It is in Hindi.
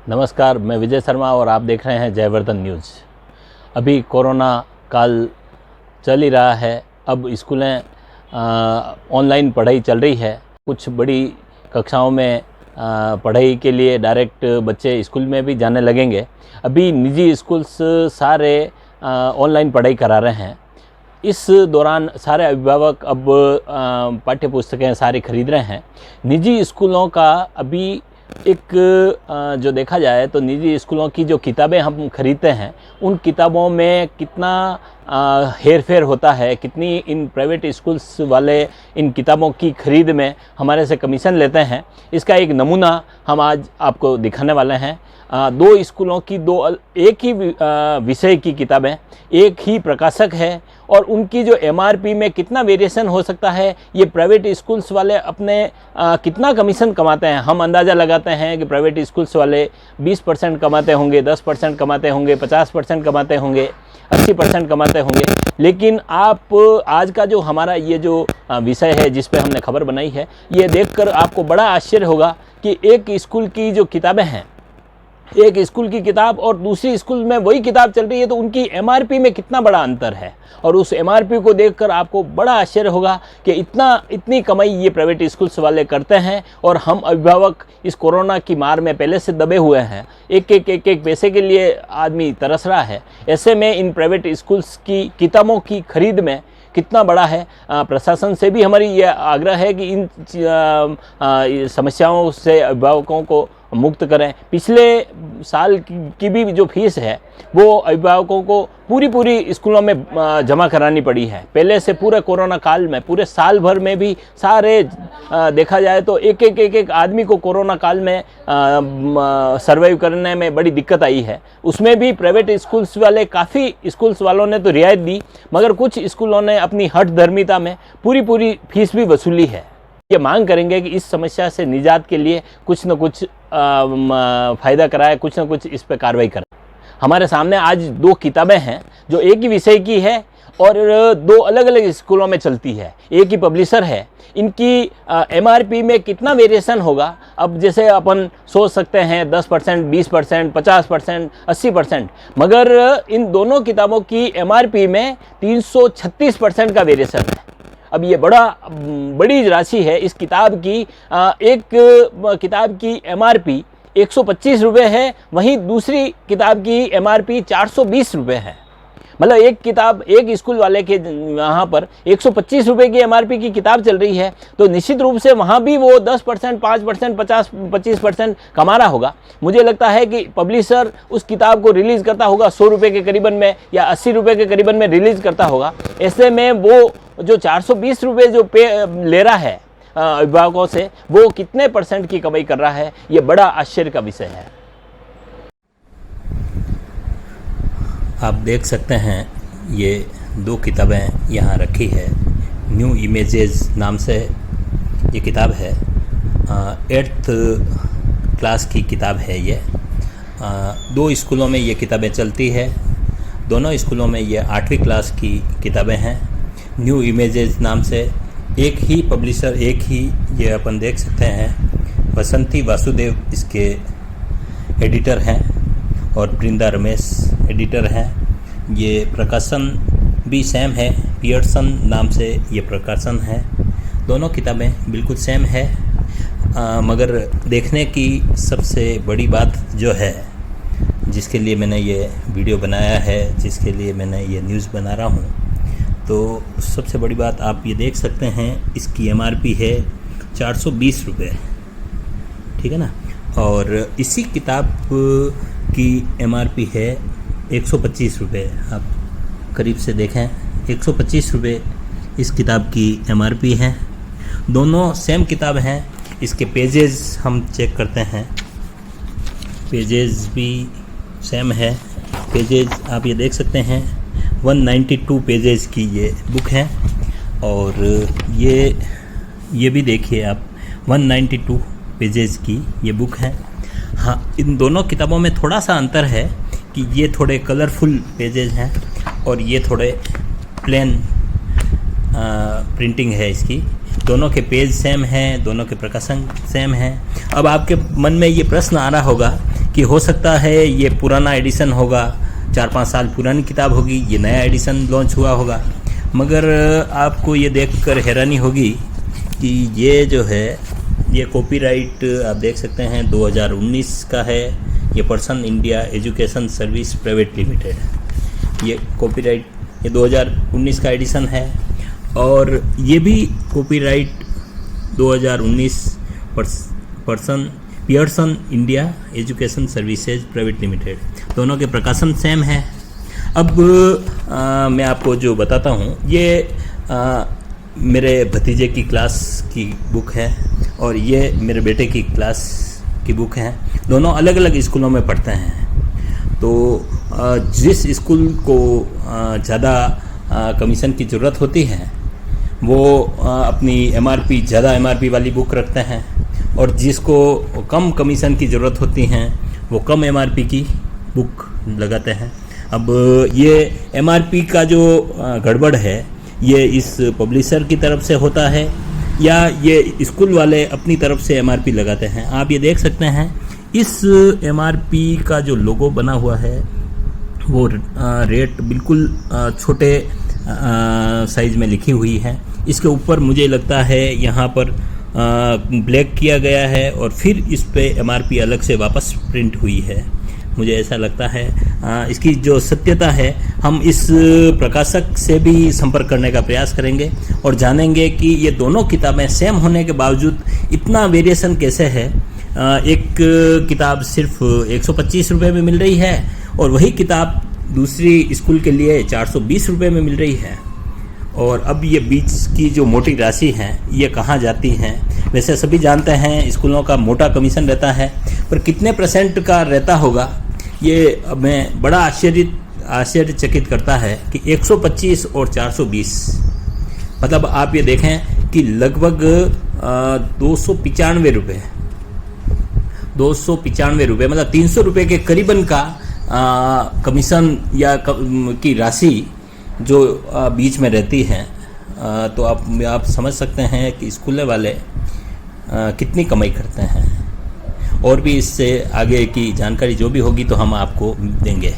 नमस्कार, मैं विजय शर्मा और आप देख रहे हैं जयवर्धन न्यूज़। अभी कोरोना काल चल ही रहा है। अब स्कूलें ऑनलाइन पढ़ाई चल रही है। कुछ बड़ी कक्षाओं में पढ़ाई के लिए डायरेक्ट बच्चे स्कूल में भी जाने लगेंगे। अभी निजी स्कूल्स सारे ऑनलाइन पढ़ाई करा रहे हैं। इस दौरान सारे अभिभावक अब पाठ्य पुस्तकें सारी खरीद रहे हैं। निजी स्कूलों का अभी एक जो देखा जाए तो निजी स्कूलों की जो किताबें हम खरीदते हैं उन किताबों में कितना हेर फेर होता है, कितनी इन प्राइवेट स्कूल्स वाले इन किताबों की खरीद में हमारे से कमीशन लेते हैं, इसका एक नमूना हम आज आपको दिखाने वाले हैं। दो स्कूलों की एक ही विषय की किताबें, एक ही प्रकाशक है और उनकी जो एमआरपी में कितना वेरिएशन हो सकता है, ये प्राइवेट स्कूल्स वाले अपने कितना कमीशन कमाते हैं। हम अंदाज़ा लगाते हैं कि प्राइवेट स्कूल्स वाले 20% कमाते होंगे, 10% कमाते होंगे, 50% कमाते होंगे, 80% कमाते होंगे। लेकिन आप आज का जो हमारा ये जो विषय है जिस पे हमने खबर बनाई है, ये देखकर आपको बड़ा आश्चर्य होगा कि एक स्कूल की जो किताबें हैं, एक स्कूल की किताब और दूसरी स्कूल में वही किताब चल रही है तो उनकी एमआरपी में कितना बड़ा अंतर है। और उस एमआरपी को देखकर आपको बड़ा आश्चर्य होगा कि इतनी कमाई ये प्राइवेट स्कूल्स वाले करते हैं और हम अभिभावक इस कोरोना की मार में पहले से दबे हुए हैं। एक पैसे के लिए आदमी तरस रहा है। ऐसे में इन प्राइवेट स्कूल्स की किताबों की खरीद में कितना बड़ा है। प्रशासन से भी हमारी ये आग्रह है कि इन समस्याओं से अभिभावकों को मुक्त करें। पिछले साल की भी जो फीस है वो अभिभावकों को पूरी स्कूलों में जमा करानी पड़ी है। पहले से पूरे कोरोना काल में, पूरे साल भर में भी सारे देखा जाए तो एक आदमी को कोरोना काल में सर्वाइव करने में बड़ी दिक्कत आई है। उसमें भी प्राइवेट स्कूल्स वाले, काफ़ी स्कूल्स वालों ने तो रियायत दी, मगर कुछ स्कूलों ने अपनी हठ धर्मिता में पूरी फीस भी वसूली है। ये मांग करेंगे कि इस समस्या से निजात के लिए कुछ न कुछ फ़ायदा कराए, कुछ न कुछ इस पर कार्रवाई करें। हमारे सामने आज दो किताबें हैं जो एक ही विषय की है और दो अलग अलग स्कूलों में चलती है, एक ही पब्लिशर है। इनकी एमआरपी में कितना वेरिएशन होगा, अब जैसे अपन सोच सकते हैं 10%, 20%, 50%, 80%, मगर इन दोनों किताबों की एमआरपी में 336% का वेरिएशन है। अब ये बड़ी राशि है। इस किताब की एक किताब की एमआरपी 125 रुपये है, वहीं दूसरी किताब की एमआरपी 420 रुपये है। मतलब एक किताब, एक स्कूल वाले के यहाँ पर 125 रुपये की एमआरपी की किताब चल रही है तो निश्चित रूप से वहाँ भी वो 10%, 5%, 50-25% कमा रहा होगा। मुझे लगता है कि पब्लिशर उस किताब को रिलीज़ करता होगा 100 रुपये के करीबन में या 80 रुपये के करीबन में रिलीज़ करता होगा। ऐसे में वो जो 420 रुपये जो ले रहा है अभिभावकों से, वो कितने % की कमाई कर रहा है, ये बड़ा आश्चर्य का विषय है। आप देख सकते हैं ये दो किताबें यहाँ रखी है। न्यू इमेजेस नाम से ये किताब है। 8th क्लास की किताब है ये। दो स्कूलों में ये किताबें चलती है। दोनों स्कूलों में ये 8वीं क्लास की किताबें हैं। न्यू इमेजेस नाम से एक ही पब्लिशर, एक ही ये अपन देख सकते हैं। बसंती वासुदेव इसके एडिटर हैं और वृंदा रमेश एडिटर हैं। ये प्रकाशन भी सेम है, पियर्सन नाम से ये प्रकाशन है। दोनों किताबें बिल्कुल सेम है, मगर देखने की सबसे बड़ी बात जो है, जिसके लिए मैंने ये वीडियो बनाया है, जिसके लिए मैंने ये न्यूज़ बना रहा हूँ, तो सबसे बड़ी बात आप ये देख सकते हैं, इसकी एमआरपी है 420 रुपये, ठीक है ना। और इसी किताब की एमआरपी है 125 रुपये। आप करीब से देखें, 125 रुपये इस किताब की एमआरपी है। दोनों सेम किताब हैं। इसके पेजेस हम चेक करते हैं, पेजेस भी सेम है। पेजेस आप ये देख सकते हैं, 192 पेजेस की ये बुक है। और ये भी देखिए आप, 192 पेजेस की ये बुक है। हाँ, इन दोनों किताबों में थोड़ा सा अंतर है कि ये थोड़े कलरफुल पेजेस हैं और ये थोड़े प्लेन प्रिंटिंग है इसकी। दोनों के पेज सेम हैं, दोनों के प्रकाशन सेम हैं। अब आपके मन में ये प्रश्न आ रहा होगा कि हो सकता है ये पुराना एडिशन होगा, 4-5 साल पुरानी किताब होगी, ये नया एडिशन लॉन्च हुआ होगा। मगर आपको ये देखकर हैरानी होगी कि ये जो है ये कॉपीराइट आप देख सकते हैं 2019 का है। ये person India education service private limited है। ये कॉपीराइट ये 2019 का एडिशन है और ये भी copyright 2019 person Pearson India education services private limited, दोनों के प्रकाशन सेम है। अब मैं आपको जो बताता हूँ ये मेरे भतीजे की क्लास की बुक है और ये मेरे बेटे की क्लास की बुक है। दोनों अलग अलग स्कूलों में पढ़ते हैं। तो जिस स्कूल को ज़्यादा कमीशन की ज़रूरत होती है वो अपनी MRP ज़्यादा MRP वाली बुक रखते हैं और जिसको कम कमीशन की ज़रूरत होती हैं वो कम MRP की बुक लगाते हैं। अब ये MRP का जो गड़बड़ है ये इस पब्लिशर की तरफ से होता है या ये स्कूल वाले अपनी तरफ से MRP लगाते हैं। आप ये देख सकते हैं इस MRP का जो लोगो बना हुआ है वो रेट बिल्कुल छोटे साइज में लिखी हुई है। इसके ऊपर मुझे लगता है यहाँ पर ब्लैक किया गया है और फिर इस पे MRP अलग से वापस प्रिंट हुई है, मुझे ऐसा लगता है। इसकी जो सत्यता है हम इस प्रकाशक से भी संपर्क करने का प्रयास करेंगे और जानेंगे कि ये दोनों किताबें सेम होने के बावजूद इतना वेरिएशन कैसे है। एक किताब सिर्फ 125 रुपये में मिल रही है और वही किताब दूसरी स्कूल के लिए 420 रुपये में मिल रही है। और अब ये बीच की जो मोटी राशि है ये कहाँ जाती हैं? वैसे सभी जानते हैं स्कूलों का मोटा कमीशन रहता है, पर कितने % का रहता होगा ये हमें बड़ा आश्चर्यचकित करता है कि 125 और 420, मतलब आप ये देखें कि लगभग 295 रुपये मतलब 300 रुपये के करीबन का कमीशन या की राशि जो बीच में रहती है। तो आप समझ सकते हैं कि स्कूल वाले कितनी कमाई करते हैं। और भी इससे आगे की जानकारी जो भी होगी तो हम आपको देंगे।